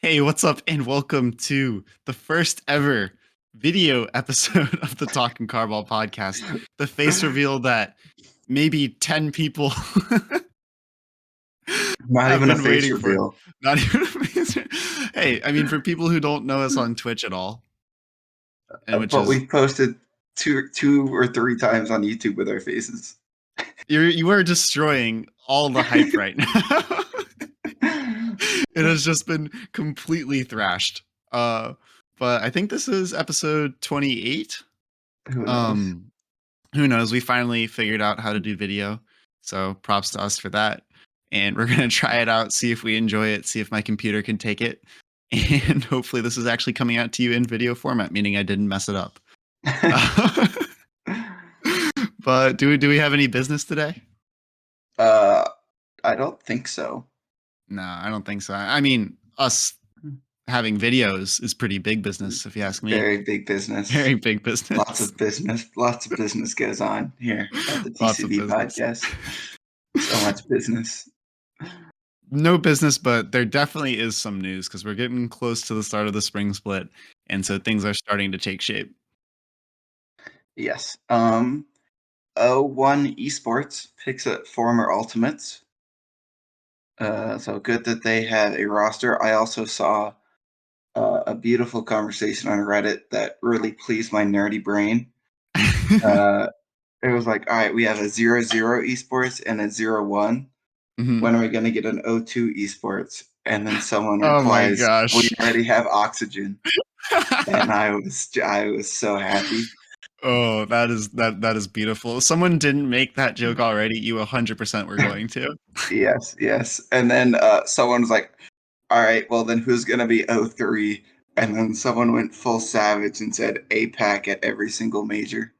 Hey, what's up? And welcome to the first ever video episode of the Talkin Carball podcast. The face reveal that maybe 10 people Not have even a been face waiting for. reveal. Not even a face. Hey, I mean, for people who don't know us on Twitch at all, and which But is we posted two or three times on YouTube with our faces. you are destroying all the hype right now. It has just been completely thrashed. But I think this is episode 28. Who knows? Who knows? We finally figured out how to do video. So props to us for that. And we're going to try it out, see if we enjoy it, see if my computer can take it. And hopefully this is actually coming out to you in video format, meaning I didn't mess it up. But do we have any business today? I don't think so. No, I don't think so. I mean, us having videos is pretty big business, if you ask me. Very big business. Very big business. Lots of business. Lots of business goes on here at the Lots of TCB business. podcast. So much business. No business, but there definitely is some news because we're getting close to the start of the spring split, and so things are starting to take shape. Yes. O1 Esports picks up former Ultimates. So good that they had a roster. I also saw a beautiful conversation on Reddit that really pleased my nerdy brain. It was like, all right, we have a 0-0 esports and a 0-1. Mhm. When are we going to get an O2 esports? And then someone Oh my replies, gosh. we already have oxygen. And I was so happy. Oh, that is beautiful. Someone didn't make that joke already. You 100% were going to. Yes. And then someone was like, all right, well then who's going to be O3? And then someone went full savage and said APAC at every single major.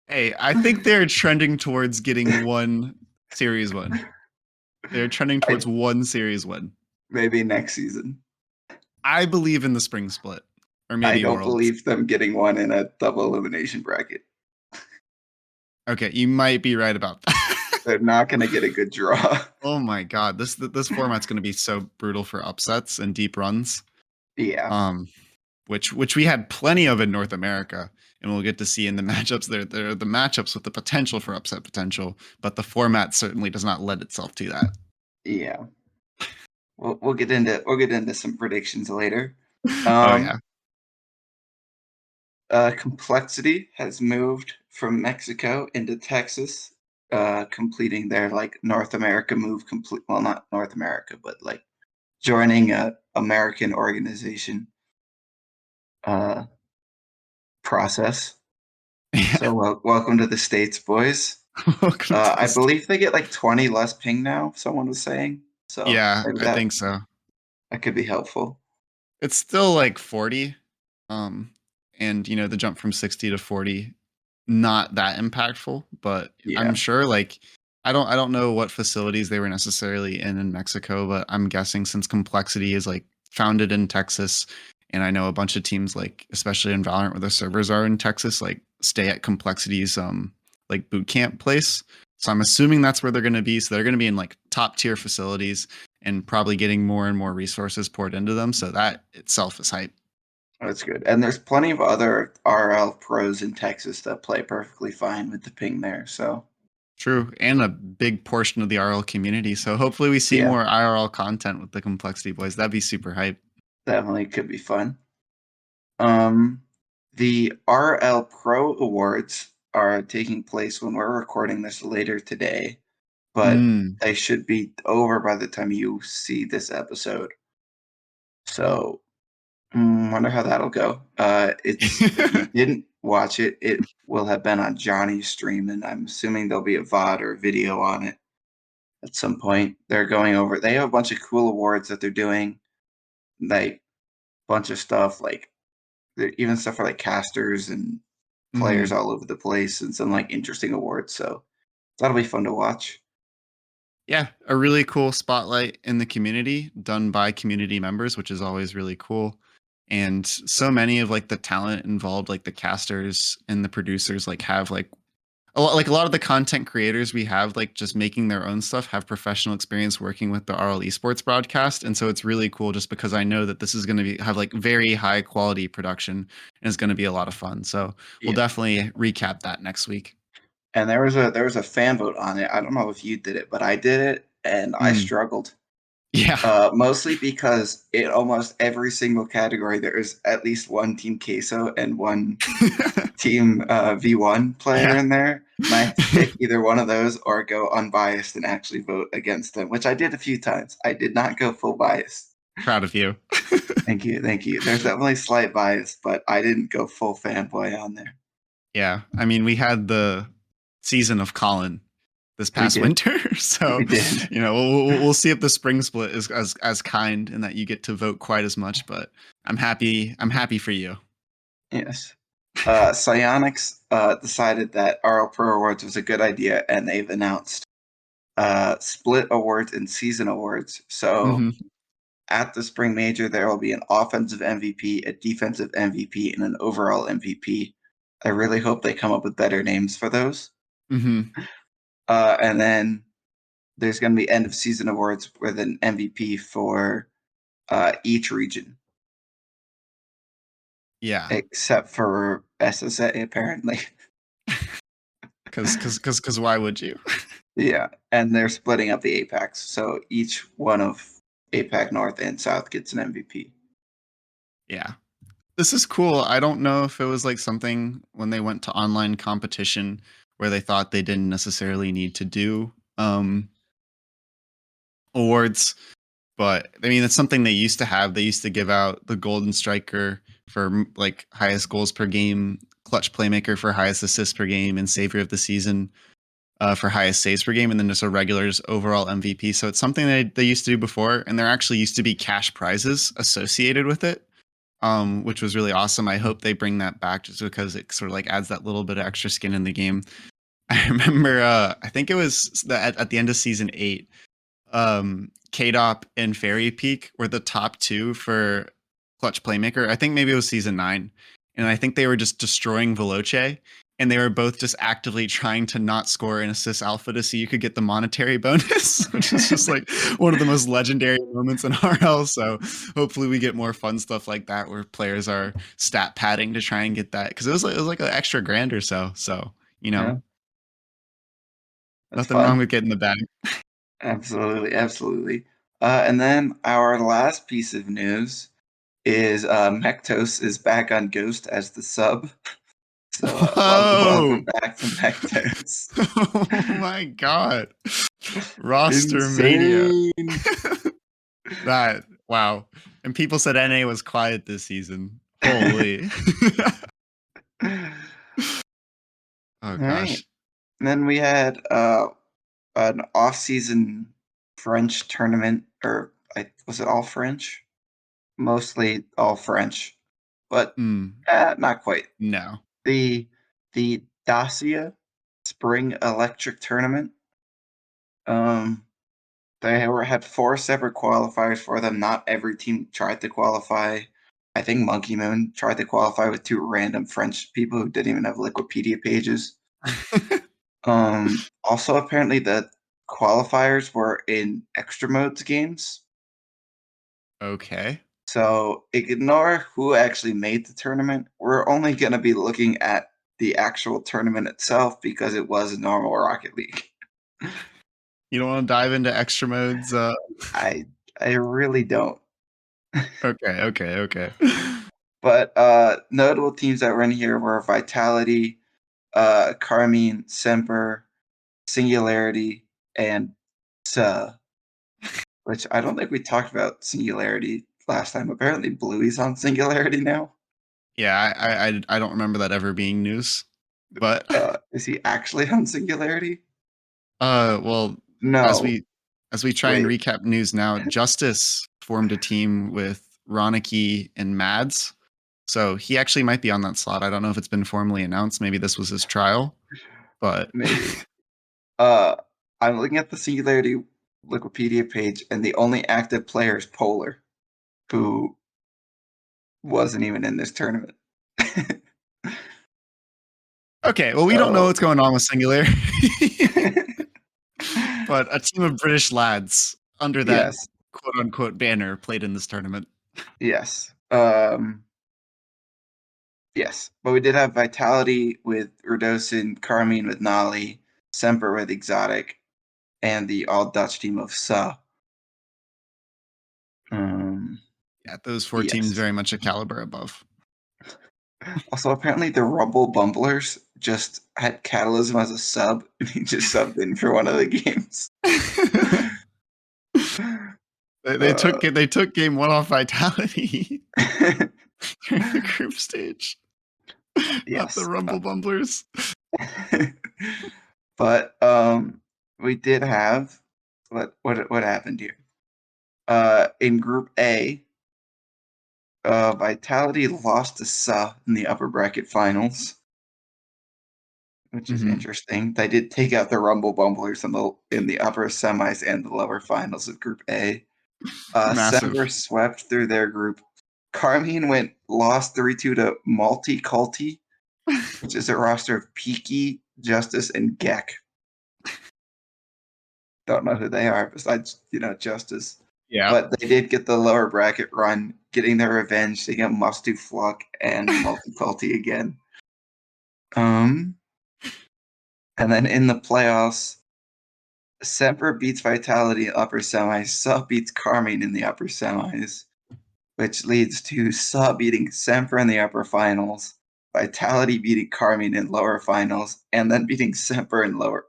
Hey, I think they're trending towards getting one series win. They're trending towards one series win. Maybe next season. I believe in the spring split. Or maybe I don't Worlds. believe them getting one in a double elimination bracket. Okay, you might be right about that. They're not going to get a good draw. Oh my god, this format's going to be so brutal for upsets and deep runs. Yeah. Which we had plenty of in North America, and we'll get to see in the matchups. They're the matchups with the potential for upset potential, but the format certainly does not lend itself to that. Yeah. We'll get into some predictions later. Oh yeah. Complexity has moved from Mexico into Texas, completing their North America move. Well, not North America, but joining a American organization process. Yeah. So welcome to the States, boys. I believe they get 20 less ping now. Someone was saying. So yeah, I think so. That could be helpful. It's still 40, and the jump from 60 to 40, not that impactful, but Yeah. I'm sure I don't know what facilities they were necessarily in Mexico, but I'm guessing since Complexity is founded in Texas, and I know a bunch of teams especially in Valorant where the servers are in Texas, stay at Complexity's boot camp place. So I'm assuming that's where they're going to be. So they're going to be in top tier facilities and probably getting more and more resources poured into them. So that itself is hype. That's good. And there's plenty of other RL pros in Texas that play perfectly fine with the ping there. So true. And a big portion of the RL community. So hopefully we see more IRL content with the Complexity boys. That'd be super hype. Definitely could be fun. The RL Pro Awards are taking place when we're recording this later today, but they should be over by the time you see this episode. So wonder how that'll go. If you didn't watch it, it will have been on Johnny's stream, and I'm assuming there'll be a VOD or a video on it at some point. They're going over. They have a bunch of cool awards that they're doing, bunch of stuff even stuff for casters and players all over the place, and some interesting awards. So that'll be fun to watch. Yeah, a really cool spotlight in the community done by community members, which is always really cool. And so many of the talent involved, the casters and the producers, have a lot of the content creators we have, like just making their own stuff, have professional experience working with the RL Esports broadcast, and so it's really cool just because I know that this is going to be have like very high quality production and it's going to be a lot of fun. So we'll Yeah. definitely recap that next week. And there was a fan vote on it. I don't know if you did it, but I did it, and I Mm. struggled. Yeah. Mostly because in almost every single category, there is at least one Team Queso and one Team V1 player Yeah. in there. And I have to pick either one of those or go unbiased and actually vote against them, which I did a few times. I did not go full bias. Proud of you. Thank you, thank you. There's definitely slight bias, but I didn't go full fanboy on there. Yeah. I mean, we had the season of Colin this We past did. winter. So, We did. we'll see if the spring split is as kind and that you get to vote quite as much, but I'm happy. I'm happy for you. Yes. Psyonix decided that RL Pro Awards was a good idea, and they've announced split awards and season awards. So Hmm. at the spring major, there will be an offensive MVP, a defensive MVP, and an overall MVP. I really hope they come up with better names for those. Hmm. And then there's going to be end of season awards with an MVP for each region, Yeah. except for SSA, apparently. Cause why would you? Yeah, and they're splitting up the APACs, so each one of APAC North and South gets an MVP. Yeah. This is cool. I don't know if it was like something when they went to online competition where they thought they didn't necessarily need to do awards. But I mean, it's something they used to have. They used to give out the Golden Striker for like highest goals per game, Clutch Playmaker for highest assists per game, and Savior of the Season for highest saves per game, and then just a regular's overall MVP. So it's something they used to do before, and there actually used to be cash prizes associated with it, which was really awesome. I hope they bring that back just because it sort of like adds that little bit of extra skin in the game. I remember, I think it was at the end of season 8, KDOP and Fairy Peak were the top two for Clutch Playmaker. I think maybe it was season 9. And I think they were just destroying Veloce. And they were both just actively trying to not score an assist alpha to see you could get the monetary bonus, which is just like one of the most legendary moments in RL. So hopefully we get more fun stuff like that where players are stat padding to try and get that. Cause it was like an extra grand or so. So, Yeah, that's nothing wrong fun. with getting the bag. Absolutely, absolutely. And then our last piece of news is Mektos is back on Ghost as the sub. So welcome Whoa! back to Mektos. Oh my god. Roster mania. Insane. That wow. And people said NA was quiet this season. Holy. Oh All right. gosh. And then we had an off-season French tournament, or was it all French? Mostly all French, but not quite. No. The Dacia Spring Electric Tournament. Had 4 separate qualifiers for them. Not every team tried to qualify. I think Monkey Moon tried to qualify with 2 random French people who didn't even have Wikipedia pages. Also, apparently, the qualifiers were in extra modes games. Okay. So ignore who actually made the tournament. We're only going to be looking at the actual tournament itself because it was a normal Rocket League. You don't want to dive into extra modes? I really don't. Okay. But notable teams that were in here were Vitality, Carmine, Semper, Singularity, and which I don't think we talked about Singularity last time. Apparently, Bluey's on Singularity now. Yeah, I don't remember that ever being news. But Is he actually on Singularity? well, as No. we try and Wait. recap news now, Justice formed a team with Ronicky and Mads. So he actually might be on that slot. I don't know if it's been formally announced. Maybe this was his trial, but Maybe. Uh, I'm looking at the Singularity Wikipedia page, and the only active player is Polar, who wasn't even in this tournament. Okay, well, we don't know So what's going on with Singularity. But a team of British lads under that yes, quote unquote banner played in this tournament. yes, yes. But we did have Vitality with Rudosin, Carmine with Nolly, Semper with Exotic, and the all Dutch team of Sa. Um, Yeah, those four teams yes. very much a caliber above. Also, apparently the Rumble Bumblers just had Catalysm as a sub, and he just subbed in for one of the games. They took game one off Vitality during the group stage. Not the Yes. Rumble Bumblers. But we did have what happened here? In Group A, Vitality lost to Sa in the upper bracket finals, which is Mm-hmm. interesting. They did take out the Rumble Bumblers in the upper semis and the lower finals of Group A. Semper Massive. swept through their group. Carmine lost 3-2 to Multi Culti, which is a roster of Peaky, Justice, and Gek. Don't know who they are besides, Justice. Yeah. But they did get the lower bracket run, getting their revenge, taking out Mustu Flock and Multi Culti again. And then in the playoffs, Semper beats Vitality in upper semis. Sub beats Carmine in the upper semis, which leads to Sub beating Semper in the upper finals, Vitality beating Carmine in lower finals, and then beating Semper in lower.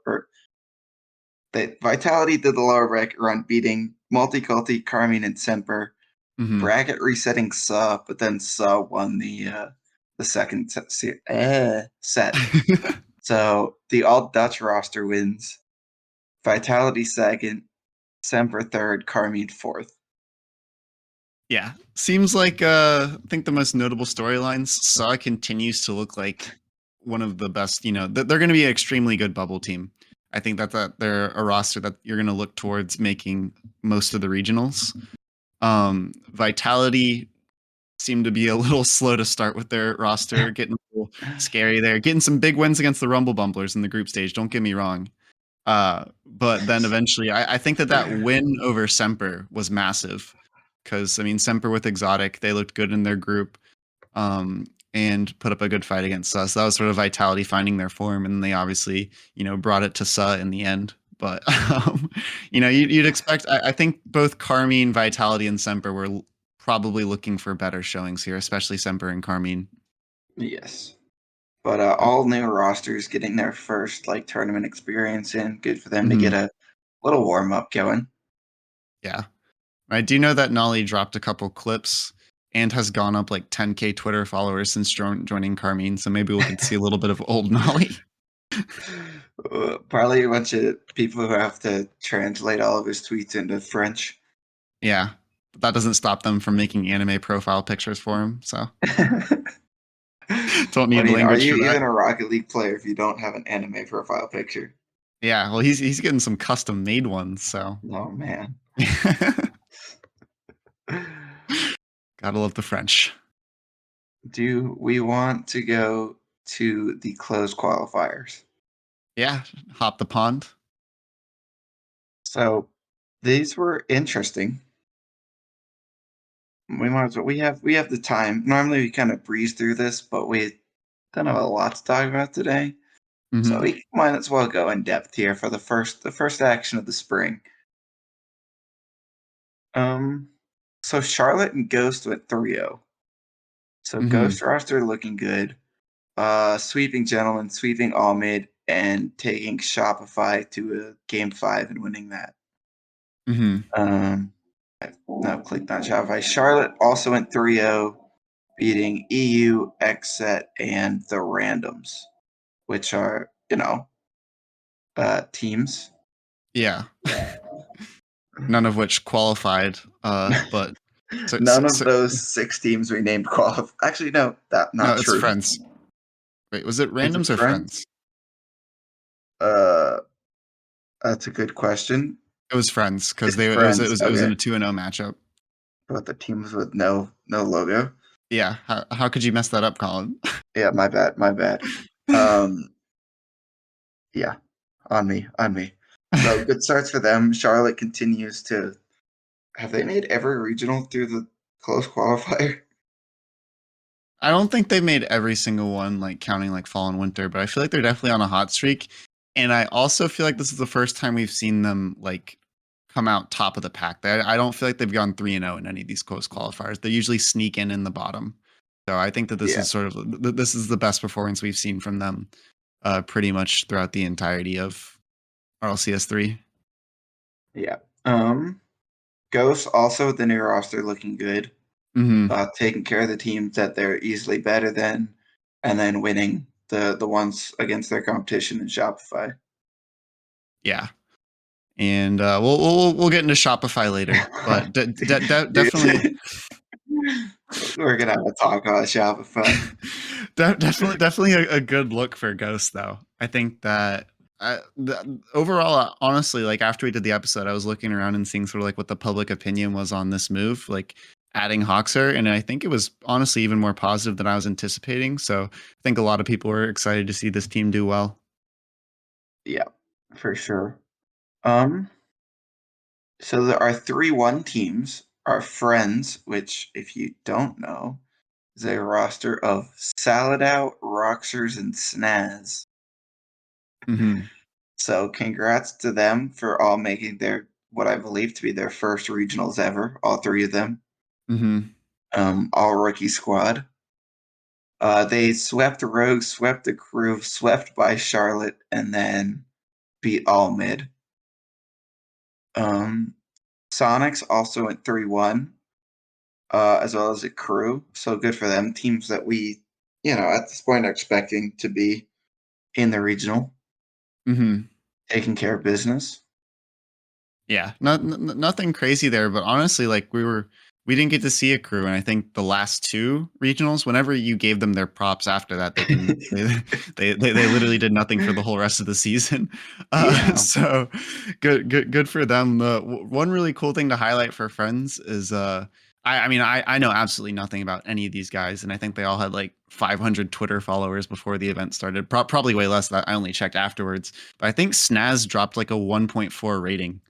Vitality did the lower bracket run, beating Multiculti, Carmine, and Semper. Mm-hmm. Bracket resetting Sa, but then Sa won the second set. So the all Dutch roster wins. Vitality second, Semper third, Carmine fourth. Yeah. Seems like I think the most notable storylines, Saw continues to look like one of the best, they're going to be an extremely good bubble team. I think that they're a roster that you're going to look towards making most of the regionals. Vitality seemed to be a little slow to start with their roster, getting a little scary there, getting some big wins against the Rumble Bumblers in the group stage. Don't get me wrong. But then eventually, I think that win over Semper was massive because, I mean, Semper with Exotic, they looked good in their group and put up a good fight against us. So that was sort of Vitality finding their form, and they obviously, brought it to Sa in the end. But, you'd expect, I think both Carmine, Vitality, and Semper were probably looking for better showings here, especially Semper and Carmine. Yes. But all new rosters getting their first tournament experience in. Good for them to get a little warm up going. Yeah. I do know that Nolly dropped a couple clips and has gone up like 10K Twitter followers since joining Carmine. So maybe we could see a little bit of old Nolly. Probably a bunch of people who have to translate all of his tweets into French. Yeah. But that doesn't stop them from making anime profile pictures for him. So don't need are language you for that. even a Rocket League player if you don't have an anime profile picture? Yeah. Well, he's getting some custom made ones. So. Oh, man. Gotta love the French. Do we want to go to the closed qualifiers? Yeah. Hop the pond. So these were interesting. We might as well. We have the time. Normally we kind of breeze through this, but we don't have a lot to talk about today. So we might as well go in depth here for the first action of the spring. So Charlotte and Ghost went 3-0. So Ghost roster looking good. Sweeping Gentlemen, sweeping All Mid, and taking Shopify to a game 5 and winning that. No, click on Shopify. Charlotte also went 3-0, beating EU, XSET, and the Randoms, which are, teams. Yeah. None of which qualified, but none of those 6 teams we named qualified. Actually, no, that's not true. It's friends. Wait, was it randoms or friends? That's a good question. It was friends because it was in a 2-0 matchup. But the teams with no logo. Yeah, how could you mess that up, Colin? Yeah, my bad. Um, yeah, on me, on me. So good starts for them. Charlotte continues to. Have they made every regional through the close qualifier? I don't think they've made every single one, like counting like fall and winter, but I feel like they're definitely on a hot streak. And I also feel like this is the first time we've seen them like come out top of the pack. I don't feel like they've gone 3-0 in any of these close qualifiers. They usually sneak in the bottom. So I think that this Yeah, is sort of this is the best performance we've seen from them pretty much throughout the entirety of RLCS 3. yeah. Ghosts also with the new roster looking good. Taking care of the teams that they're easily better than, and then winning the ones against their competition in Shopify. Yeah. And we'll get into Shopify later, but Dude, definitely we're gonna have a talk about Shopify. definitely a good look for Ghost though. I think that overall, honestly, like after we did the episode, I was looking around and seeing sort of like what the public opinion was on this move, like adding Hawkser, and I think it was honestly even more positive than I was anticipating. So I think a lot of people were excited to see this team do well. Yeah, for sure. So there are 3-1 teams. Our friends, which if you don't know, is a roster of Saladow, Roxers, and Snaz. Mm-hmm. So congrats to them for all making their what I believe to be their first regionals ever. All three of them, Mm-hmm. all rookie squad. They swept Rogue, swept the Crew, swept by Charlotte, and then beat all mid. Sonics also went 3-1, as well as a Crew. So good for them. Teams that we, at this point are expecting to be in the regional, Mm-hmm. taking care of business. Yeah, nothing crazy there, but honestly, like we didn't get to see a Crew, and I think the last two regionals, whenever you gave them their props after that, they didn't. They literally did nothing for the whole rest of the season. Yeah. So good for them. One really cool thing to highlight for friends is I mean I know absolutely nothing about any of these guys, and I think they all had like 500 Twitter followers before the event started. Probably way less. That I only checked afterwards, but I think Snaz dropped like a 1.4 rating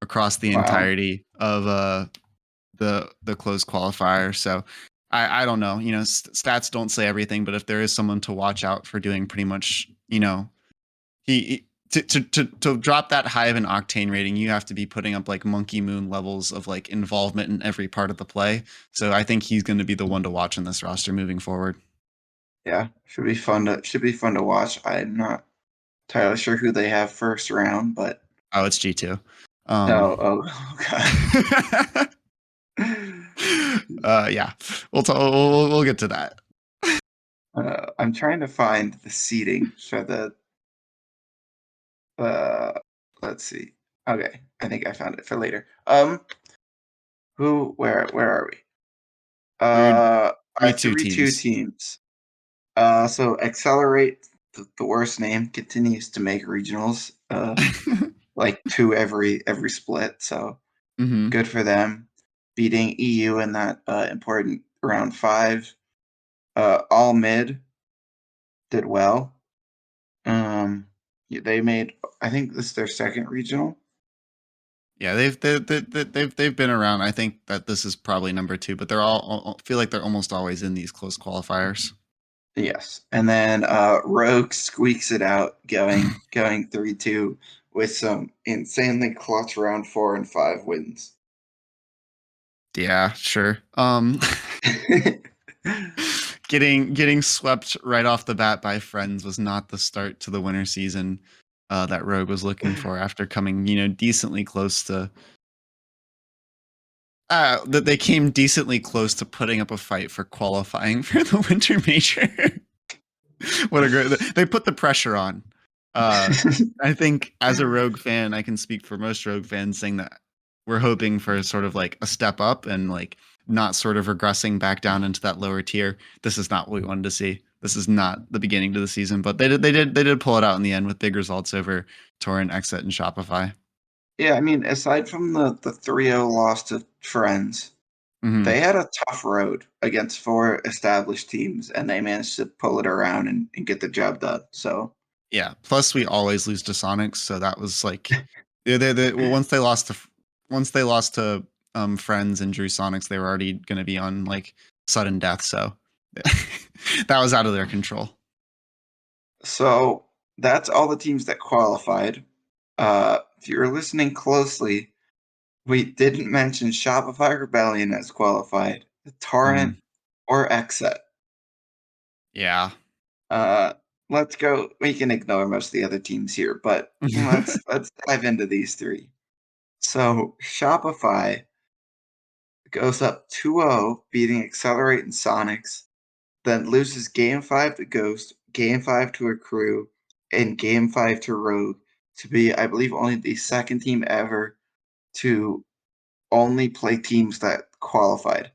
across the Wow. entirety of the closed qualifier. So I don't know. Stats don't say everything, but if there is someone to watch out for doing pretty much, he to drop that high of an octane rating, you have to be putting up like monkey moon levels of like involvement in every part of the play. So I think he's going to be the one to watch in this roster moving forward. Yeah, should be fun to watch. I'm not entirely sure who they have first round, but Oh, it's G2. oh god. Yeah, we'll get to that. I'm trying to find the seating for the. Let's see. Okay, I think I found it for later. Where are we? We're Our 3-2 3-2 teams. teams. So Accelerate, the worst name, continues to make regionals. Like two every split. So Mm-hmm. good for them, beating EU in that important round 5. All mid did well. They made, I think this is their second regional. Yeah, they've been around. I think that this is probably number 2, but they're all feel like they're almost always in these close qualifiers. Yes, and then Rogue squeaks it out, going 3-2 with some insanely clutch round 4 and 5 wins. Yeah, sure. Getting swept right off the bat by friends was not the start to the winter season that Rogue was looking for after coming, decently close to. That they came decently close to putting up a fight for qualifying for the winter major. What a great! They put the pressure on. I think as a Rogue fan, I can speak for most Rogue fans saying that we're hoping for sort of like a step up and like not sort of regressing back down into that lower tier. This is not what we wanted to see. This is not the beginning to the season, but they did pull it out in the end with big results over Torrent, Exit, and Shopify. Yeah, I mean, aside from the 3-0 loss to Friends, They had a tough road against 4 established teams, and they managed to pull it around and get the job done. So Yeah. Plus, we always lose to Sonics, so that was like, well, once they lost to Friends and Drew Sonics, they were already going to be on like sudden death. So that was out of their control. So that's all the teams that qualified. If you're listening closely, we didn't mention Shopify Rebellion as qualified, Torrent, or Xset. Yeah. Let's go. We can ignore most of the other teams here, but let's dive into these 3. So Shopify goes up 2-0, beating Accelerate and Sonics, then loses Game 5 to Ghost, Game 5 to Accrue, and Game 5 to Rogue to be, I believe, only the second team ever to only play teams that qualified.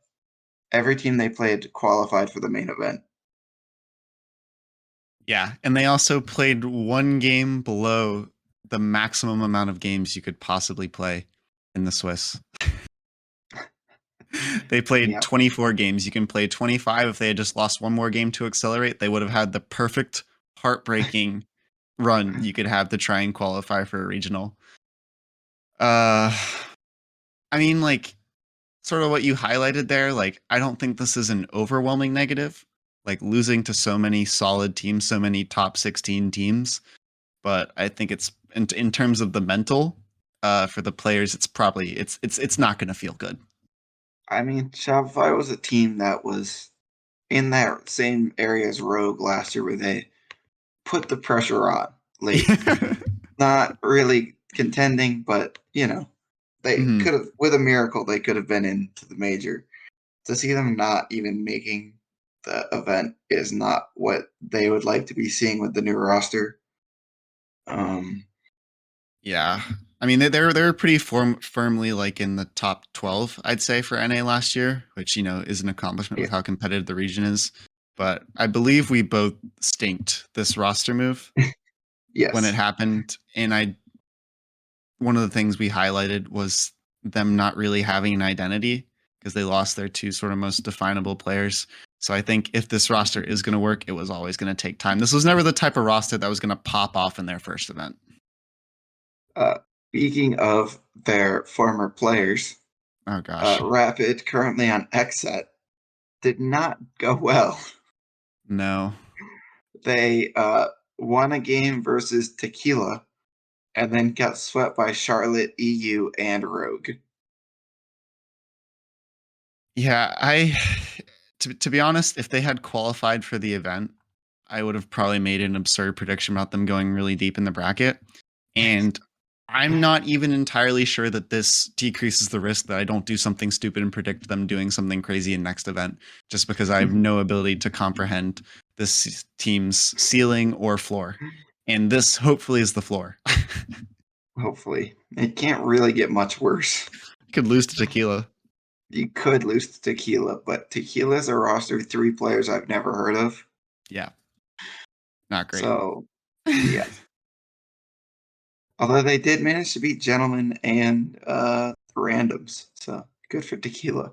Every team they played qualified for the main event. Yeah, and they also played 1 game below the maximum amount of games you could possibly play in the Swiss. They played 24 games. You can play 25. If they had just lost 1 more game to Accelerate, they would have had the perfect, heartbreaking run you could have to try and qualify for a regional. I mean, like, sort of what you highlighted there, like, I don't think this is an overwhelming negative, like losing to so many solid teams, so many top 16 teams. But I think it's in terms of the mental, for the players, it's probably it's not going to feel good. I mean, Shopify was a team that was in that same area as Rogue last year, where they put the pressure on late. Not really contending, but they could have, with a miracle, they could have been into the major. To see them not even making the event is not what they would like to be seeing with the new roster. Yeah, I mean they're pretty firmly like in the top 12, I'd say, for NA last year, which is an accomplishment with how competitive the region is. But I believe we both stinked this roster move when it happened, and one of the things we highlighted was them not really having an identity because they lost their 2 sort of most definable players. So I think if this roster is going to work, it was always going to take time. This was never the type of roster that was going to pop off in their first event. Speaking of their former players, oh gosh, Rapid, currently on Xset, did not go well. No. They won a game versus Tequila and then got swept by Charlotte, EU, and Rogue. Yeah, to be honest, if they had qualified for the event, I would have probably made an absurd prediction about them going really deep in the bracket. And I'm not even entirely sure that this decreases the risk that I don't do something stupid and predict them doing something crazy in next event, just because I have no ability to comprehend this team's ceiling or floor. And this hopefully is the floor. Hopefully. It can't really get much worse. You could lose to Tequila. You could lose to Tequila, but Tequila's a roster of 3 players I've never heard of. Yeah. Not great. So, yeah. Although they did manage to beat Gentlemen and Randoms. So, good for Tequila.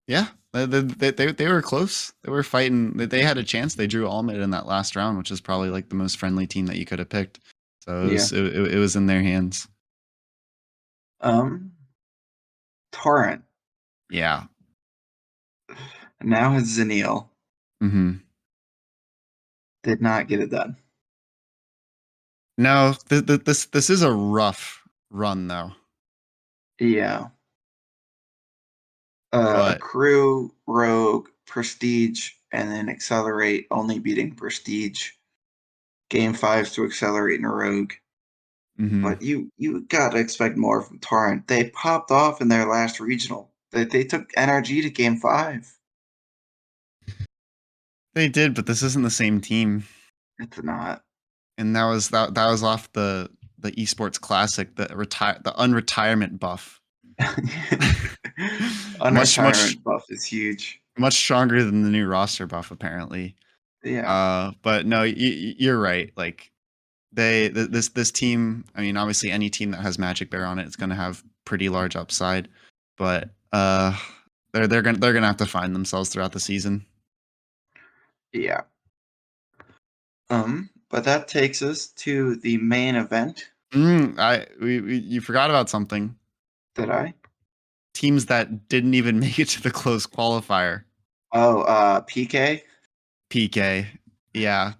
Yeah. They were close. They were fighting. They had a chance. They drew Almid in that last round, which is probably like the most friendly team that you could have picked. So it was in their hands. Torrent. Yeah. Now it's Zenil. Did not get it done. No, this is a rough run though. Yeah. Accrue, Rogue, Prestige, and then Accelerate, only beating Prestige. Game 5s to Accelerate and Rogue. But you got to expect more from Torrent. They popped off in their last regional. They took NRG to Game 5. They did, but this isn't the same team. It's not. And that was off the esports classic, the unretirement buff. Unretirement buff is huge. Much stronger than the new roster buff, apparently. Yeah. But no, you're right. Like this team. I mean, obviously, any team that has Magic Bear on it is going to have pretty large upside. But They're gonna have to find themselves throughout the season. Yeah. But that takes us to the main event. You forgot about something. Did I? Teams that didn't even make it to the close qualifier. Oh, PK. PK, yeah,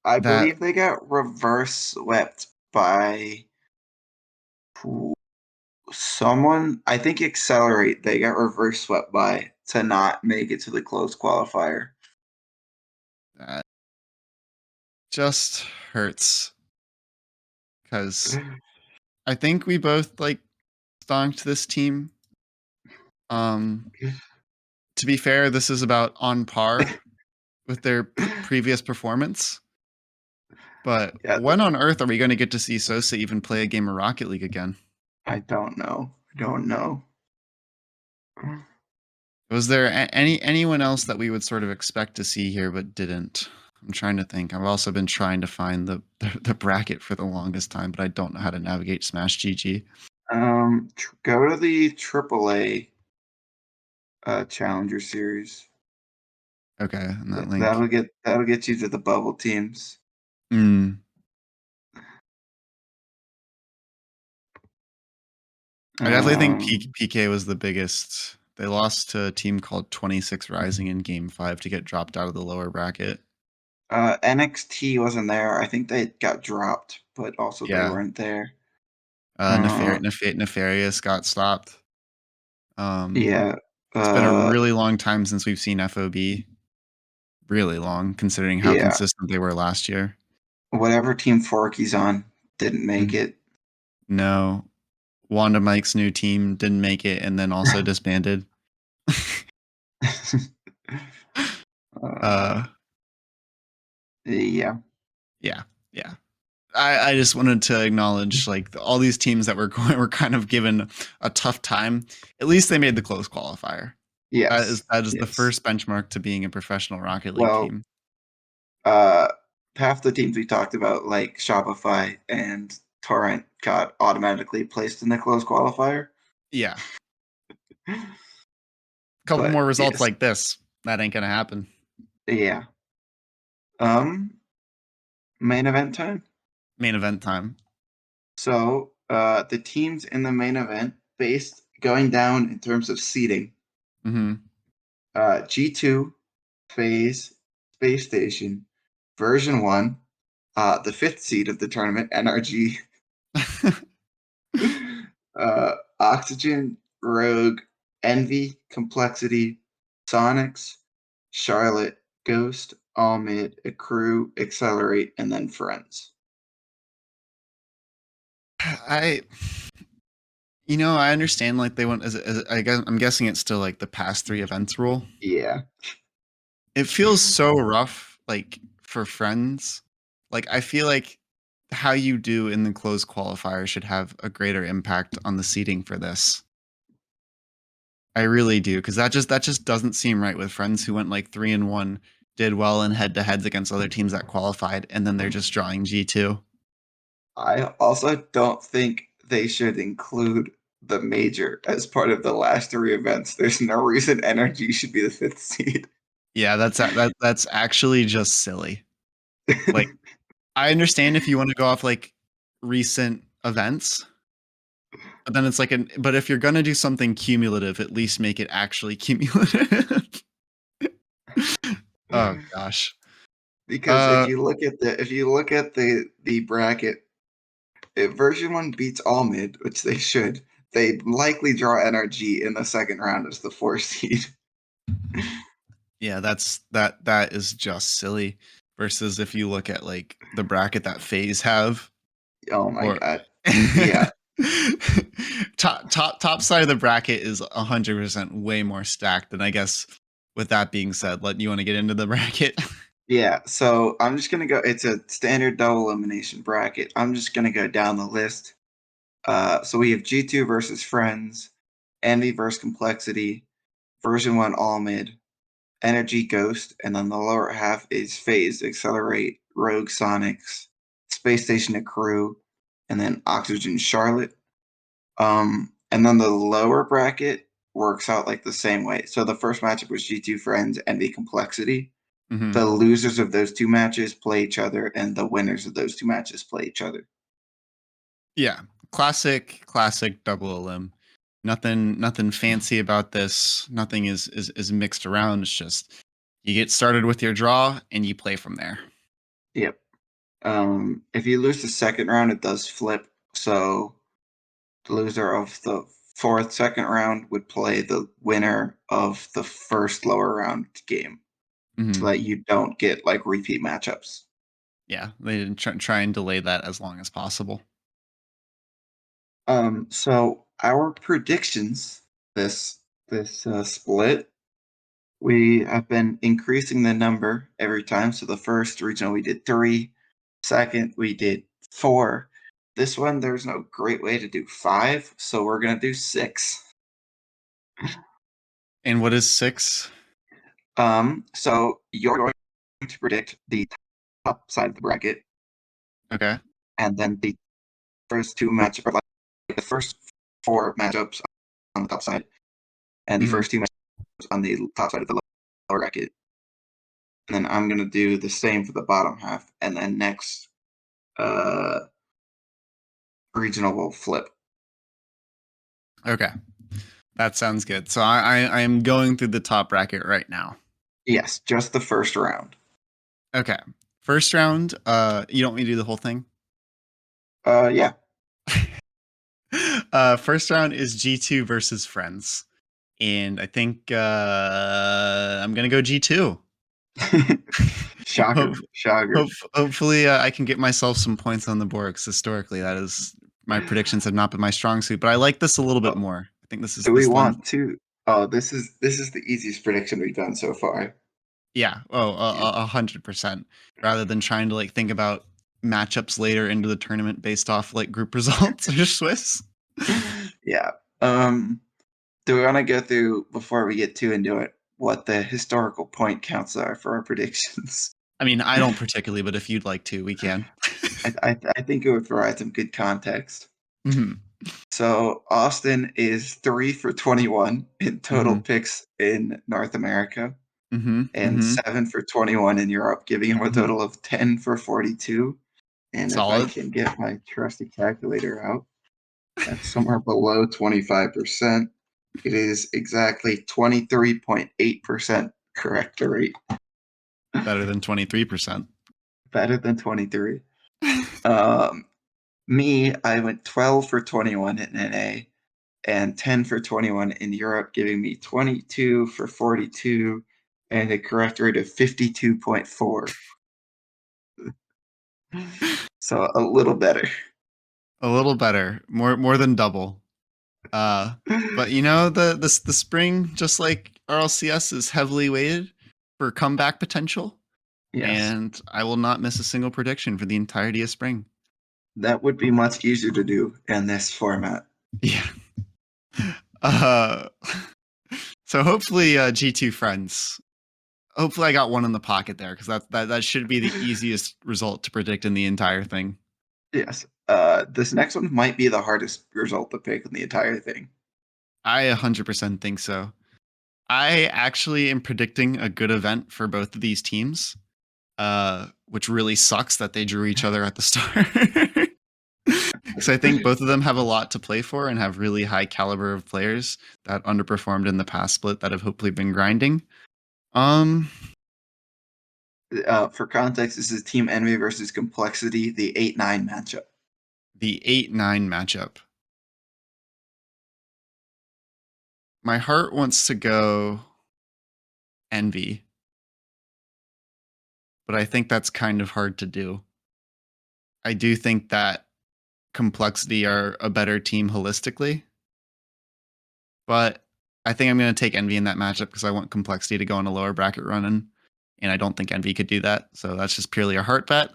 I that believe they got reverse swept by someone. I think Accelerate. They got reverse swept by to not make it to the close qualifier. that just hurts because I think we both like stonked this team. Um, to be fair, this is about on par with their previous performance. But Yeah, when on earth are we going to get to see Sosa even play a game of Rocket League again? I don't know. I don't know. Was there anyone else that we would sort of expect to see here but didn't? I'm trying to think. I've also been trying to find the bracket for the longest time, but I don't know how to navigate Smash GG. Go to the AAA Challenger Series. Okay, and that That'll link. get you to the bubble teams. Mm. I definitely think PK was the biggest. They lost to a team called 26 Rising in Game 5 to get dropped out of the lower bracket. NXT wasn't there. I think they got dropped, but also they Yeah. weren't there. Uh, Nefarious got stopped. yeah. It's been a really long time since we've seen FOB. Really long, considering how Yeah. consistent they were last year. Whatever team Forky's on didn't make Mm. it. No. Wanda Mike's new team didn't make it and then also disbanded. uh, yeah. Yeah. Yeah. I just wanted to acknowledge like all these teams that were kind of given a tough time. At least they made the close qualifier. Yes. That is the Yes. first benchmark to being a professional Rocket League Well, team. half the teams we talked about, like Shopify and Torrent, got automatically placed in the close qualifier. Yeah. Couple But more results yes, like this. That ain't gonna happen. yeah. Main event time. Main event time. So, the teams in the main event, based going down in terms of seeding. Mm-hmm. G2, Phase, Space Station, Version 1, the fifth seed of the tournament, NRG, Oxygen, Rogue, Envy, Complexity, Sonics, Charlotte, Ghost, All Mid, Accrue, Accelerate, and then Friends. I understand like they want I'm guessing it's still like the past 3 events rule. Yeah. It feels so rough like for Friends. Like I feel like how you do in the closed qualifier should have a greater impact on the seeding for this. I really do, because that just doesn't seem right with Friends who went like 3-1, did well in head to heads against other teams that qualified, and then they're just drawing G2. I also don't think they should include the major as part of the last 3 events. There's no reason NRG should be the fifth seed. Yeah, that's actually just silly. Like, I understand if you want to go off like recent events, but then it's like but if you're gonna do something cumulative, at least make it actually cumulative. Oh gosh. Because Uh if you look at the bracket, if version 1 beats all mid, which they should, they likely draw NRG in the second round as the 4 seed. yeah, that is just silly. Versus if you look at like the bracket that FaZe have, Oh my or god. Yeah. top side of the bracket is 100% way more stacked. And I guess with that being said, you want to get into the bracket? Yeah, so I'm just gonna go. It's a standard double elimination bracket. I'm just gonna go down the list. So we have G2 versus Friends, Envy versus Complexity, Version 1 All Mid, Energy Ghost, and then the lower half is Phase, Accelerate, Rogue Sonics, Space Station Accrue, and then Oxygen Charlotte. And then the lower bracket works out like the same way. So the first matchup was G2 Friends and the Complexity. Mm-hmm. The losers of those two matches play each other, and the winners of those two matches play each other. Yeah, classic double elim. Nothing fancy about this. Nothing is mixed around. It's just you get started with your draw and you play from there. Yep. If you lose the second round, it does flip. So the loser of the second round would play the winner of the first lower round game, so that you don't get like repeat matchups. Yeah, they didn't try and delay that as long as possible. So our predictions this split, we have been increasing the number every time. So the first regional we did 3, second we did 4. This one there's no great way to do 5, so we're gonna do 6. And what is 6? So you're going to predict the top side of the bracket. Okay. And then the first 2 matchups, like the first 4 matchups on the top side, and the first 2 matchups on the top side of the lower bracket. And then I'm gonna do the same for the bottom half, and then next regional will flip. Okay. That sounds good. So I am going through the top bracket right now. Yes, just the first round. Okay. First round, you don't want me to do the whole thing? Yeah. First round is G2 versus Friends. And I think I'm going to go G2. Shocker. Hopefully I can get myself some points on the board, because historically that is, my predictions have not been my strong suit, but I like this a little bit more. I think this is. Do we want to? Oh, this is the easiest prediction we've done so far. Yeah. 100%. Rather than trying to like think about matchups later into the tournament based off like group results or Swiss. Yeah. Do we want to go through, before we get too into it, what the historical point counts are for our predictions? I mean, I don't particularly, but if you'd like to, we can. I think it would provide some good context. Mm-hmm. So Austin is 3 for 21 in total picks in North America, and 7 for 21 in Europe, giving him a total of 10 for 42. And Solid. if I can get my trusty calculator out, that's somewhere below 25%. It is exactly 23.8% correct rate. Better than 23%. Better than 23. Me, I went 12 for 21 in NA and 10 for 21 in Europe, giving me 22 for 42 and a correct rate of 52.4. So a little better. A little better. More than double. But you know, the spring, just like RLCS, is heavily weighted for comeback potential. Yes. And I will not miss a single prediction for the entirety of spring. That would be much easier to do in this format. Yeah. So hopefully G2 Friends. Hopefully I got one in the pocket there, because that should be the easiest result to predict in the entire thing. Yes. This next one might be the hardest result to pick in the entire thing. I 100% think so. I actually am predicting a good event for both of these teams, which really sucks that they drew each other at the start. Because I think both of them have a lot to play for and have really high caliber of players that underperformed in the past split that have hopefully been grinding. For context, this is Team Envy versus Complexity, the 8-9 matchup. The 8-9 matchup. My heart wants to go Envy, but I think that's kind of hard to do. I do think that Complexity are a better team holistically, but I think I'm going to take Envy in that matchup because I want Complexity to go on a lower bracket run, and I don't think Envy could do that. So that's just purely a heart bet.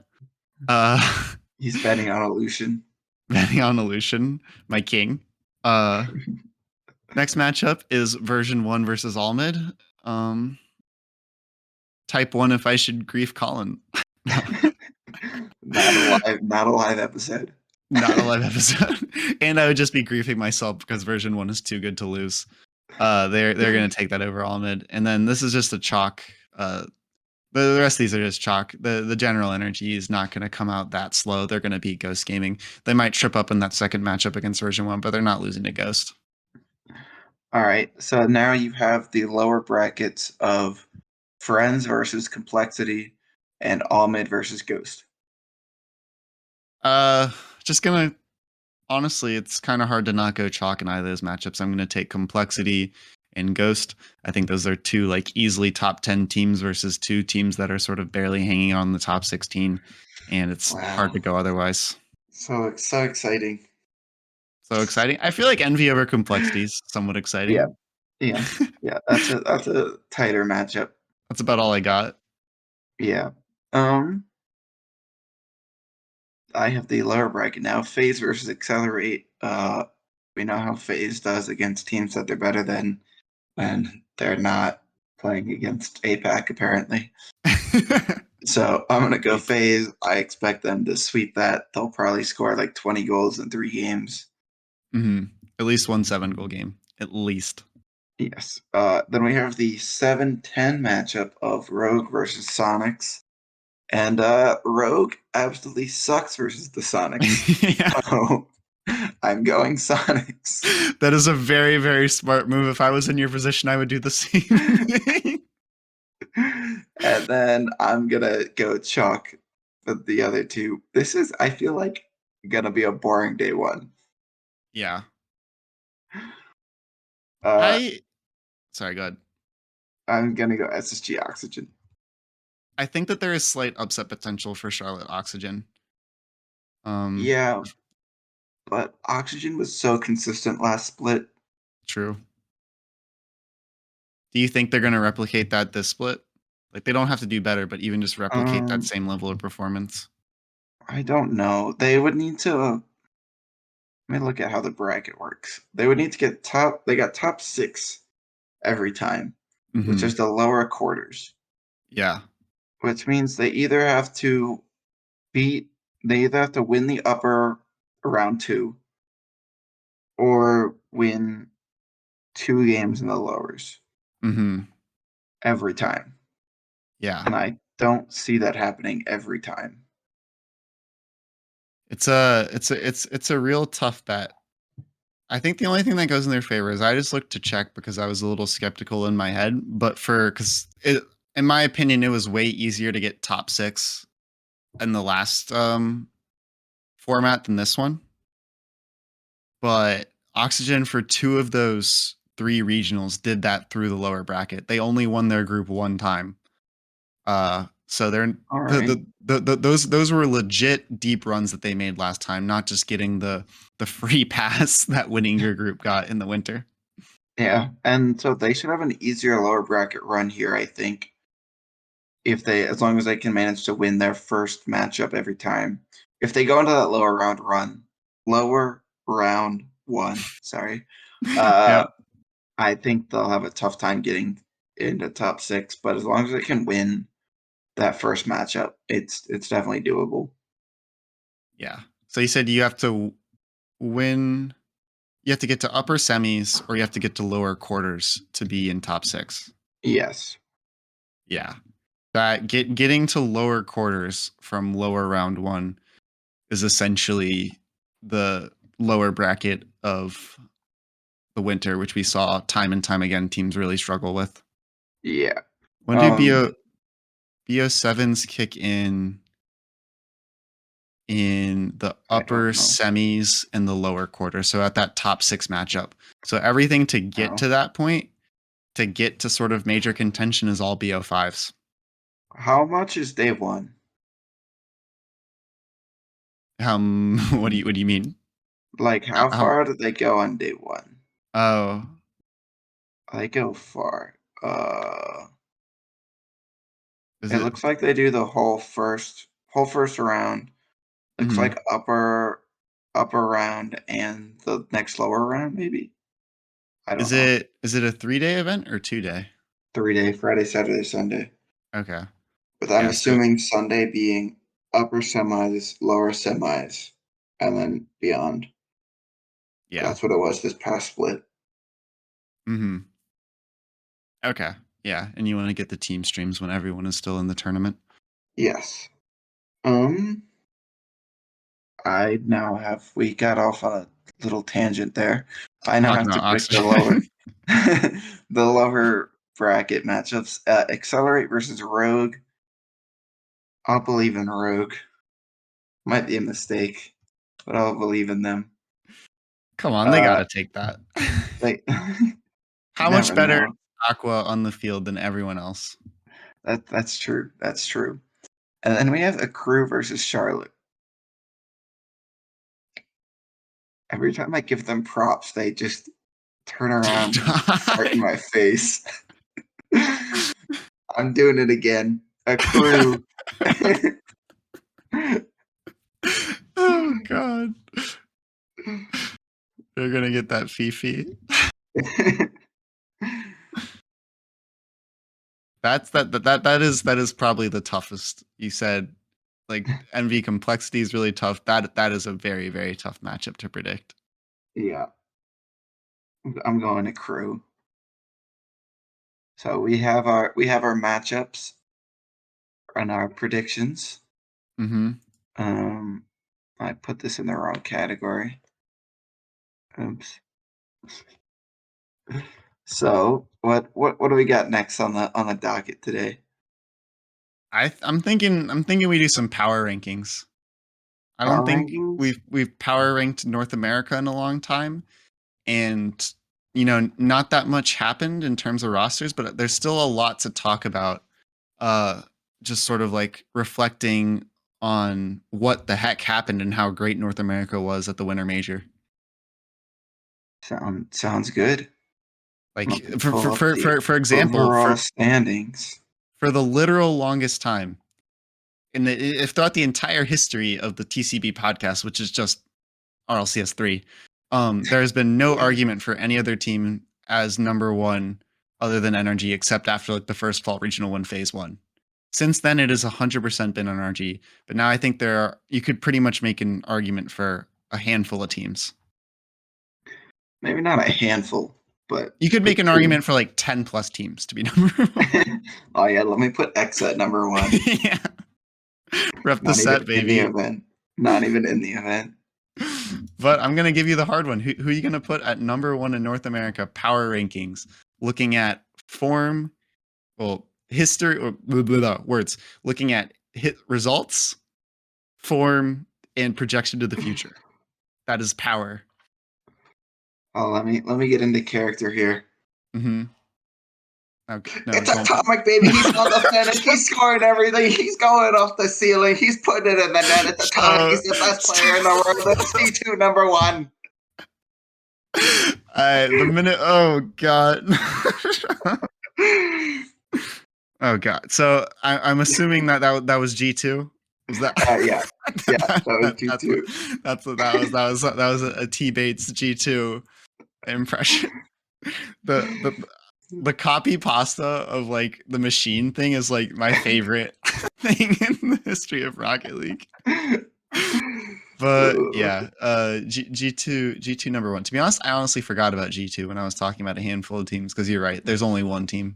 He's betting on Illusion. Betting on Illusion, my king. Next matchup is version 1 versus Almid. Type 1 if I should grief Colin. Not a live episode. Not a live episode. And I would just be griefing myself because version 1 is too good to lose. They're gonna take that over Almid, and then this is just a chalk. The rest of these are just chalk. The general energy is not going to come out that slow. They're going to beat Ghost Gaming. They might trip up in that second matchup against version 1, but they're not losing to Ghost. All right. So now you have the lower brackets of Friends versus Complexity and Almid versus Ghost. Just gonna honestly, it's kind of hard to not go chalk in either of those matchups. I'm gonna take Complexity and Ghost. I think those are two like easily top 10 teams versus two teams that are sort of barely hanging on the top 16, and it's hard Wow. to go otherwise. So exciting. So exciting. I feel like Envy over Complexity is somewhat Yeah. exciting. Yeah. Yeah. That's a tighter matchup. That's about all I got. Yeah. Um, I have the lower bracket now. Phase versus Accelerate. We know how Phase does against teams that they're better than when they're not playing against APAC, apparently. So I'm gonna go Phase. I expect them to sweep that. They'll probably score like 20 goals in 3 games. Mm-hmm. At least 1 7-goal game. At least. Yes. Then we have the 7-10 matchup of Rogue versus Sonics. And Rogue absolutely sucks versus the Sonics. Yeah. So I'm going Sonics. That is a very, very smart move. If I was in your position, I would do the same thing. And then I'm gonna go chalk for the other two. This is, I feel like, gonna be a boring day one. Yeah. Uh, Sorry, go ahead. I'm gonna go SSG Oxygen. I think that there is slight upset potential for Charlotte Oxygen. Yeah, but Oxygen was so consistent last split. True. Do you think they're going to replicate that this split? Like they don't have to do better, but even just replicate that Um, same level of performance. I don't know. They would need to. Let me look at how the bracket works. They would need to get top. They got top 6 every time, which Mm-hmm. is the lower quarters, Yeah. which means they either have to beat. They either have to win the upper round 2 or win 2 games in the lowers Mm-hmm. every time. Yeah. And I don't see that happening every time. It's a real tough bet. I think the only thing that goes in their favor is I just looked to check because I was a little skeptical in my head, but in my opinion, it was way easier to get top 6 in the last format than this one. But Oxygen for 2 of those 3 regionals did that through the lower bracket. They only won their group 1 time. So they're All right. those were legit deep runs that they made last time, not just getting the free pass that winning your group got in the winter. Yeah, and so they should have an easier lower bracket run here, I think, if they, as long as they can manage to win their first matchup every time. If they go into that lower round one, sorry, uh, Yeah. I think they'll have a tough time getting into top 6. But as long as they can win that first matchup, it's definitely doable. Yeah. So you said you have to win. You have to get to upper semis or you have to get to lower quarters to be in top 6. Yes. Yeah. That getting to lower quarters from lower round 1 is essentially the lower bracket of the winter, which we saw time and time again teams really struggle with. Yeah. When do BO7s kick in the I upper don't know. semis and the lower quarter? So at that top 6 matchup. So everything to get No. to that point, to get to sort of major contention, is all BO5s. How much is day 1? What do you mean? Like, how How far did they go on day 1? oh, They go far. is It it looks like they do the whole first round. Looks mhm. like upper round and the next lower round, maybe. I don't know. Is it a 3-day event or 2-day? 3-day, Friday, Saturday, Sunday. Okay. But I'm Yeah, so assuming Sunday being upper semis, lower semis, and then beyond. yeah. That's what it was this past split. Mm-hmm. Okay. Yeah. And you want to get the team streams when everyone is still in the tournament? Yes. We got off on a little tangent there. I now Talking have to about pick the oxygen. the lower bracket matchups. Accelerate versus Rogue. I'll believe in Rogue. Might be a mistake, but I'll believe in them. Come on, they got to take that. They How much never better know. is Aqua on the field than everyone else? That's true. That's true. And then we have a Crew versus Charlotte. Every time I give them props, they just turn around and fart in my face. I'm doing it again. A Crew. Oh God, they're gonna get that Fifi. That is probably the toughest. You said like MV complexity is really tough. That is a very, very tough matchup to predict. Yeah. I'm going to Crew. So we have our matchups and our predictions. Mm-hmm. I put this in the wrong category. Oops. So what do we got next on the docket today? I'm thinking we do some power rankings. I don't Power think rankings? we've power ranked North America in a long time, and not that much happened in terms of rosters, but there's still a lot to talk about. Uh, just sort of like reflecting on what the heck happened and how great North America was at the Winter Major. Sounds good. I'm Like gonna pull up the for example, overall standings. for the literal longest time if throughout the entire history of the TCB podcast, which is just RLCS 3, there has been no argument for any other team as number one other than NRG, except after like the first fall regional one phase one. Since then, it has 100% been NRG. But now I think you could pretty much make an argument for a handful of teams. Maybe not a handful, but You could make an two. argument for like 10 plus teams to be number one. Oh yeah, let me put X at number one. Yeah. Rep the set, baby. Not even in the event. But I'm going to give you the hard one. Who are you going to put at number one in North America power rankings? Looking at form, history, or blah, blah, blah, words. Looking at results, form, and projection to the future. That is power. Oh, let me get into character here. Mm-hmm. Okay, no, it's Atomic, baby. He's on the finish. He's scoring everything. He's going off the ceiling. He's putting it in the net. It's Atomic. He's the best player in the world. It's C2 number one. The minute. Oh God. Oh God. So I'm assuming that was G2. Was that? Yeah. That was G2. That was a T Bates G2 impression. The copy pasta of like the machine thing is like my favorite thing in the history of Rocket League. But yeah, G2 number one. To be honest, I honestly forgot about G2 when I was talking about a handful of teams, because you're right. There's only one team.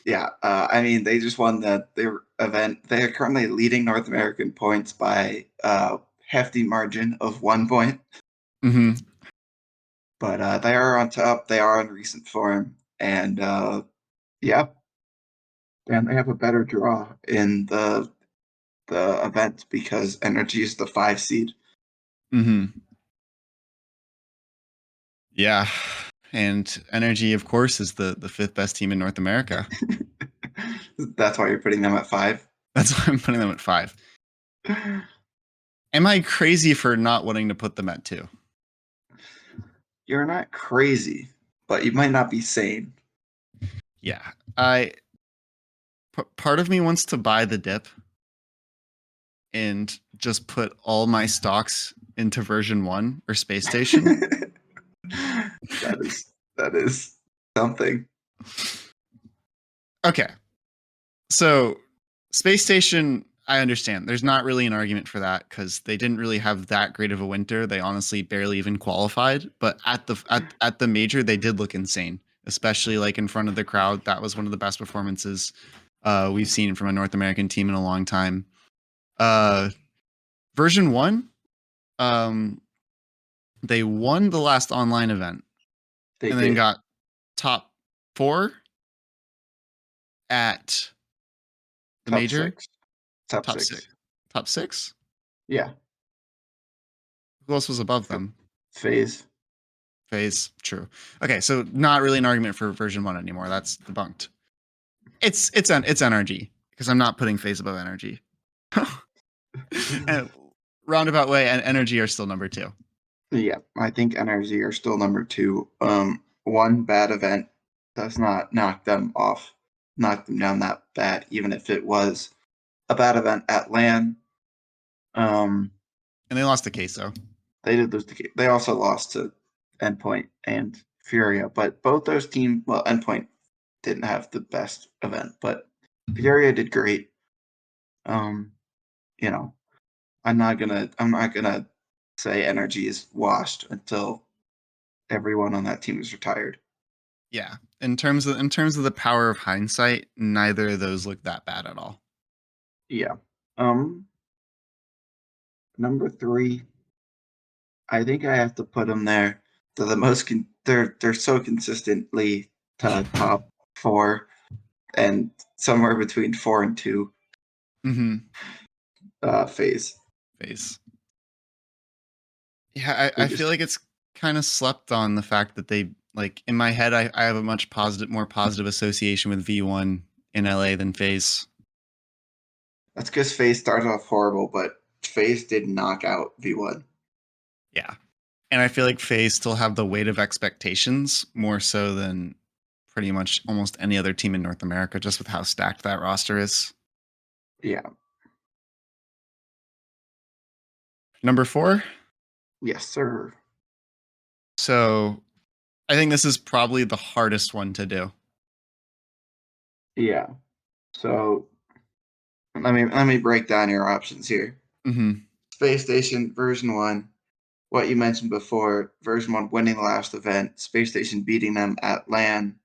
Yeah, I mean, they just won their event. They are currently leading North American points by a hefty margin of 1 point. Mm-hmm. But they are on top. They are in recent form, and yeah, and they have a better draw in the event because Energy is the 5 seed. Mm-hmm. Yeah, and Energy, of course, is the 5th best team in North America. That's why you're putting them at 5? That's why I'm putting them at 5. Am I crazy for not wanting to put them at 2? You're not crazy, but you might not be sane. Yeah, part of me wants to buy the dip and just put all my stocks into version 1 or Space Station. that is something. Okay. So Space Station, I understand. There's not really an argument for that because they didn't really have that great of a winter. They honestly barely even qualified. But at the major, they did look insane, especially like in front of the crowd. That was one of the best performances we've seen from a North American team in a long time. Version 1, um, they won the last online event They and then did. got top 4 at the Top major. 6. Top Top 6. 6. Top 6? Yeah. Who else was above them? FaZe. FaZe, true. Okay, so not really an argument for version 1 anymore. That's debunked. It's NRG because I'm not putting FaZe above NRG. And roundabout way and NRG are still number 2. Yeah, I think NRG are still number 2. One bad event does not knock them down that bad, even if it was a bad event at LAN. And they lost to Queso. They did lose they also lost to Endpoint and Furia, but both those teams, well, Endpoint didn't have the best event, but Furia did great. You know, I'm not gonna say energy is washed until everyone on that team is retired. Yeah. In terms of the power of hindsight, neither of those look that bad at all. Yeah. Number 3, I think I have to put them there. They're the most they're so consistently top 4 and somewhere between 4 and 2. FaZe. FaZe. Yeah, I feel like it's kind of slept on the fact that they like in my head I have a much more positive association with V1 in LA than FaZe. That's because FaZe started off horrible, but FaZe did knock out V1. Yeah. And I feel like FaZe still have the weight of expectations more so than pretty much almost any other team in North America, just with how stacked that roster is. Yeah. Number 4. Yes, sir. So I think this is probably the hardest one to do. Yeah. So let me break down your options here. Space Station version 1. What you mentioned before, version 1 winning the last event, Space Station beating them at LAN.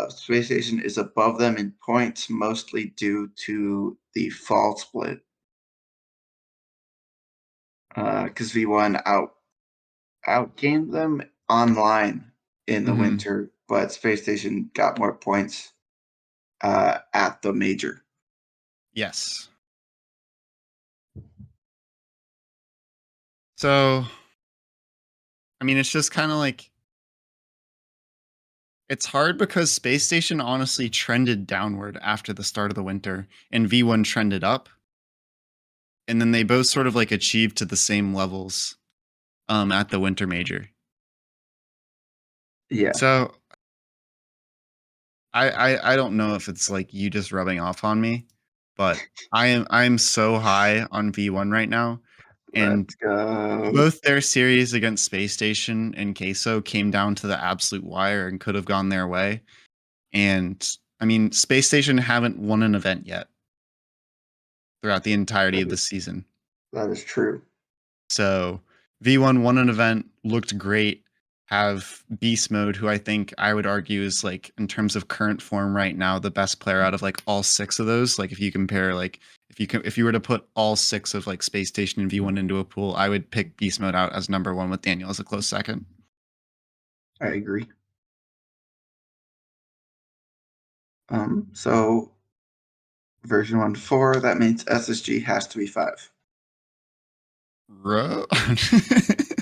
Space Station is above them in points, mostly due to the fall split. Because V1 outgained them online in the winter, but Space Station got more points at the major. Yes. So, I mean, it's just kind of like it's hard because Space Station honestly trended downward after the start of the winter, and V1 trended up. And then they both sort of like achieved to the same levels at the winter major. Yeah. So I don't know if it's like you just rubbing off on me, but I'm so high on V1 right now. And Let's go. both their series against Space Station and Queso came down to the absolute wire and could have gone their way. And I mean, Space Station haven't won an event yet throughout the entirety of the season. That is true. So V1 won an event, looked great, have Beast Mode, who I think I would argue is like in terms of current form right now, the best player out of like all 6 of those. Like if you compare like if you were to put all 6 of like Space Station and V1 into a pool, I would pick Beast Mode out as number 1 with Daniel as a close second. I agree. So version 1.4, that means SSG has to be 5. Bro.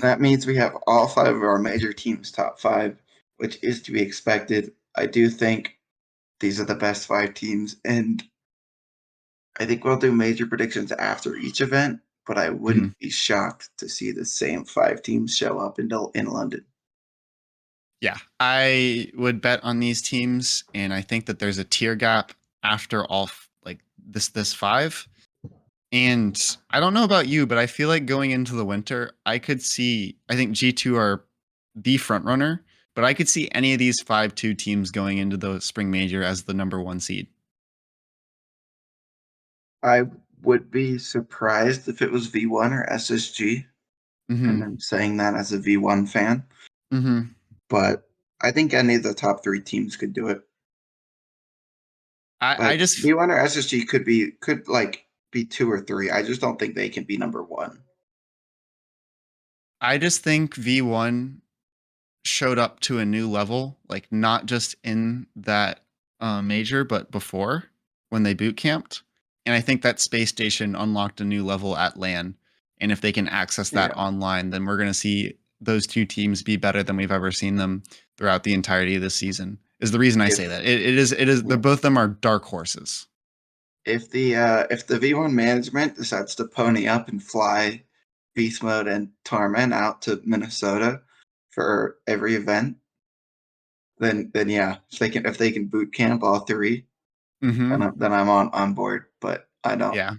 That means we have all 5 of our major teams top 5, which is to be expected. I do think these are the best 5 teams, and I think we'll do major predictions after each event, but I wouldn't be shocked to see the same 5 teams show up in London. Yeah, I would bet on these teams, and I think that there's a tier gap after all like this 5. And I don't know about you, but I feel like going into the winter, I think G2 are the front runner, but I could see any of these 5-2 teams going into the spring major as the number 1 seed. I would be surprised if it was V1 or SSG, and Mhm. I'm saying that as a V1 fan, Mhm. but I think any of the top 3 teams could do it. I Like, just V1 or SSG be 2 or 3. I just don't think they can be number 1. I just think V1 showed up to a new level, like, not just in that, major, but before when they boot camped, and I think that space station unlocked a new level at LAN, and if they can access that Yeah. online, then we're gonna see those 2 teams be better than we've ever seen them throughout the entirety of the season, is the reason I If say that. It is yeah. they're both of them are dark horses. If the V1 management decides to pony up and fly Beast Mode and Torment out to Minnesota for every event, then yeah, if they can boot camp all 3, Mhm. then I'm on board. But I don't. Yeah.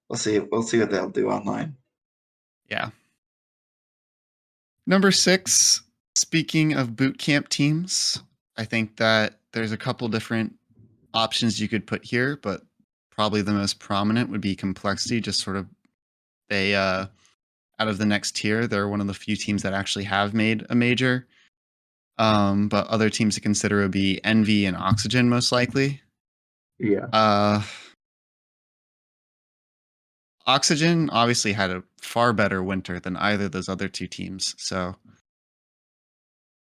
We'll see what they'll do online. Yeah. Number 6, speaking of boot camp teams, I think that there's a couple different options you could put here, but probably the most prominent would be Complexity. Just sort of they out of the next tier, they're one of the few teams that actually have made a major. But other teams to consider would be Envy and Oxygen, most likely. Yeah. Uh, Oxygen obviously had a far better winter than either of those other two teams. So,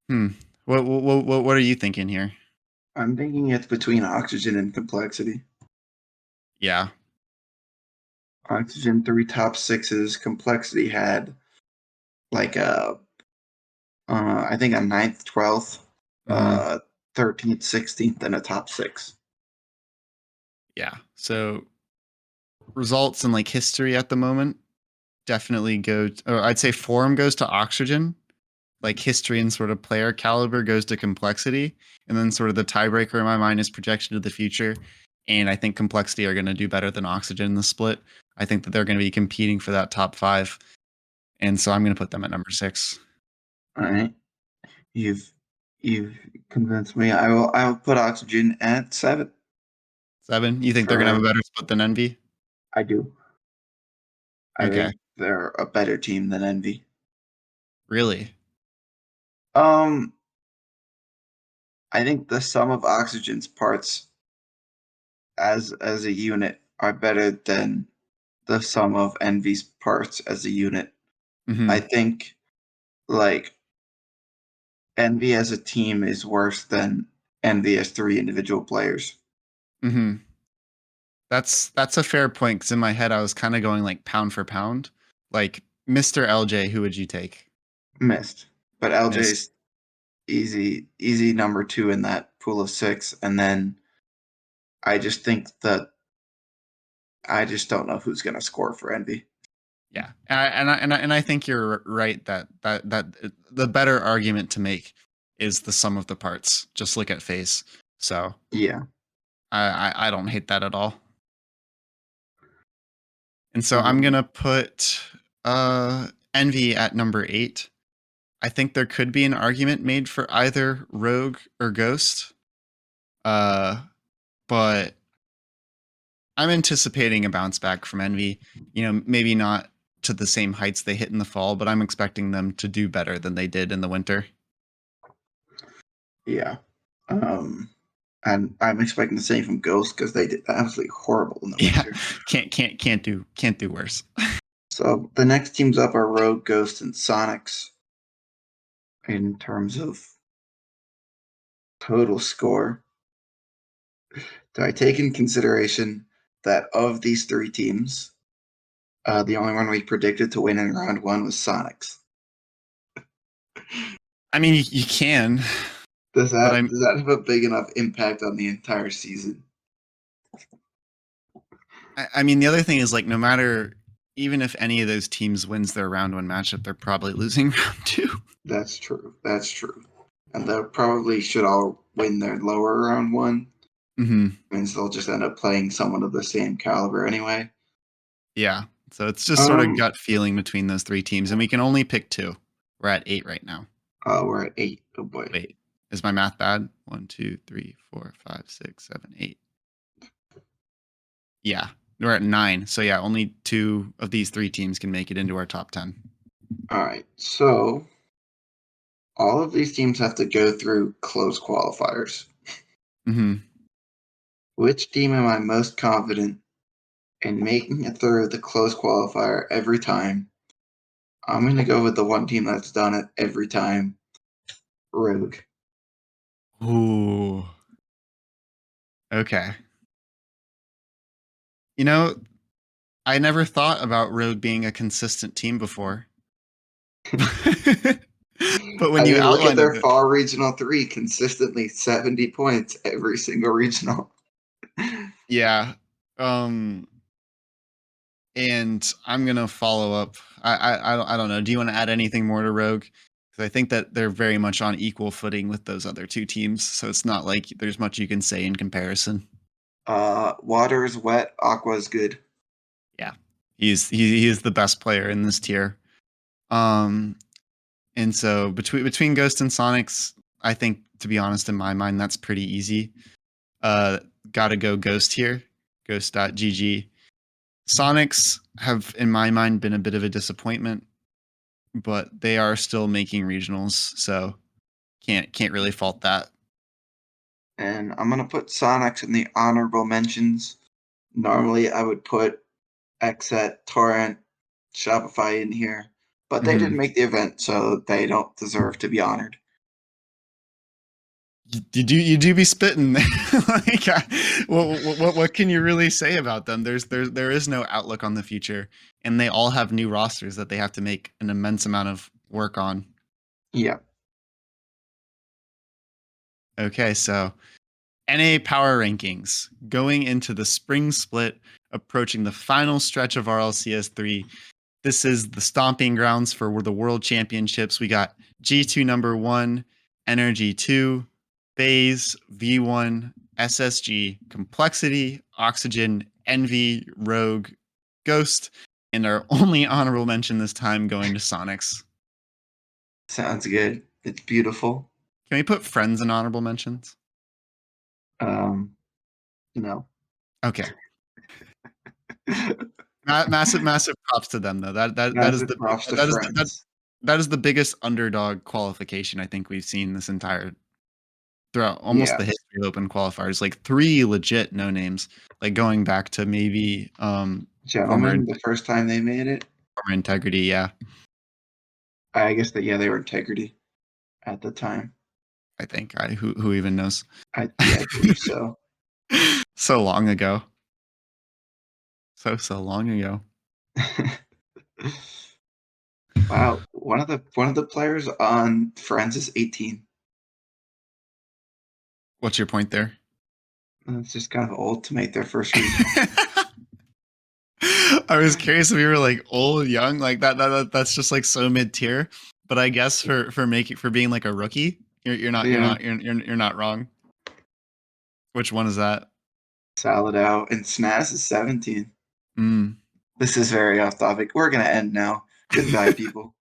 hmm, what are you thinking here? I'm thinking it's between Oxygen and Complexity. Yeah. Oxygen 3 top 6s. Complexity had like I think a ninth, 12th, Hmm. 13th, 16th, and a top 6. Yeah. So results and like history at the moment definitely go. Or I'd say form goes to Oxygen. Like history and sort of player caliber goes to Complexity, and then sort of the tiebreaker in my mind is projection to the future. And I think Complexity are going to do better than Oxygen in the split. I think that they're going to be competing for that top 5, and so I'm going to put them at number 6. All right. You've you've convinced me. I'll put Oxygen at 7 7. You think they're going to have for a better split than Envy? I do. I Okay, think they're a better team than Envy. really? Um, I think the sum of Oxygen's parts as a unit are better than the sum of Envy's parts as a unit. I Hmm. think like Envy as a team is worse than Envy as 3 individual players. Hmm. That's a fair point. Because in my head I was kind of going like pound for pound, like Mr. LJ. Who would you take? Missed. But Missed. LJ's easy number 2 in that pool of 6, and then I just think that I just don't know who's gonna score for Envy. Yeah, and I think you're right that the better argument to make is the sum of the parts. Just look at face. So Yeah. I don't hate that at all. And so I'm Um, gonna put Envy at number 8. I think there could be an argument made for either Rogue or Ghost. Uh, but I'm anticipating a bounce back from Envy. Maybe not to the same heights they hit in the fall, but I'm expecting them to do better than they did in the winter. yeah. Um, and I'm expecting the same from Ghost because they did absolutely horrible in the Yeah, winter. can't do worse. So the next teams up are Rogue, Ghost, and Sonics in terms of total score. Do I take in consideration that of these 3 teams, the only one we predicted to win in round 1 was Sonics? I mean, you can, but I'm. Does that have a big enough impact on the entire season? I mean, the other thing is like no matter, even if any of those teams wins their round 1 matchup, they're probably losing round 2. That's true. That's true. And they probably should all win their lower round 1. Hmm. Means they'll just end up playing someone of the same caliber anyway. Yeah, so it's just sort of Um, gut feeling between those 3 teams, and we can only pick 2. We're at 8 right now. we're at 8. Oh boy. Wait, is my math bad? 1, 2, 3, 4, 5, 6, 7, 8. Yeah. We're at 9. So yeah, only 2 of these 3 teams can make it into our top 10. All right. So all of these teams have to go through close qualifiers. Mm-hmm. Which team am I most confident in making it through the close qualifier every time? I'm going to go with the one team that's done it every time. Rogue. Ooh. Okay. I never thought about Rogue being a consistent team before. But when you Look at outlined their it, fall regional 3, consistently 70 points every single regional. yeah. And I'm gonna follow up. I don't know. Do you want to add anything more to Rogue? Because I think that they're very much on equal footing with those other 2 teams, so it's not like there's much you can say in comparison. Water is wet, aqua is good. Yeah, he is the best player in this tier. And so between Ghost and Sonics, I think, to be honest, in my mind, that's pretty easy. Gotta go Ghost here. Ghost.gg. Sonics have, in my mind, been a bit of a disappointment, but they are still making regionals, so can't really fault that. And I'm going to put Sonics in the honorable mentions. Normally, I would put Xset, Torrent, Shopify in here, but they didn't make the event, so they don't deserve to be honored. You do be spitting. Like, what can you really say about them? There is no outlook on the future, and they all have new rosters that they have to make an immense amount of work on. Yeah. Okay, so NA Power Rankings going into the spring split, approaching the final stretch of RLCS 3. This is the stomping grounds for the World Championships. We got G2 number 1, Energy 2, FaZe, V1, SSG, Complexity, Oxygen, Envy, Rogue, Ghost, and our only honorable mention this time going to Sonics. Sounds good. It's beautiful. Can we put friends in honorable mentions? No. Okay. Massive props to them though. That is Massive props to that is friends. that is the biggest underdog qualification I think we've seen this entire throughout almost the Yes. history of open qualifiers. Like 3 legit no names, like going back to maybe Gentlemen, the first time they made it. former Integrity, yeah. I guess that they were Integrity at the time. I think who even knows? I believe so. So long ago. So long ago. Wow, one of the players on Friends is 18. What's your point there? It's just kind of old to make their first regional. I was curious if you were like old, young, like that's just like so mid tier. But I guess for being like a rookie, you're not wrong. Which one is that? Salad out, and Snaz is 17. Mm. This is very off topic. We're gonna end now. Goodbye, people.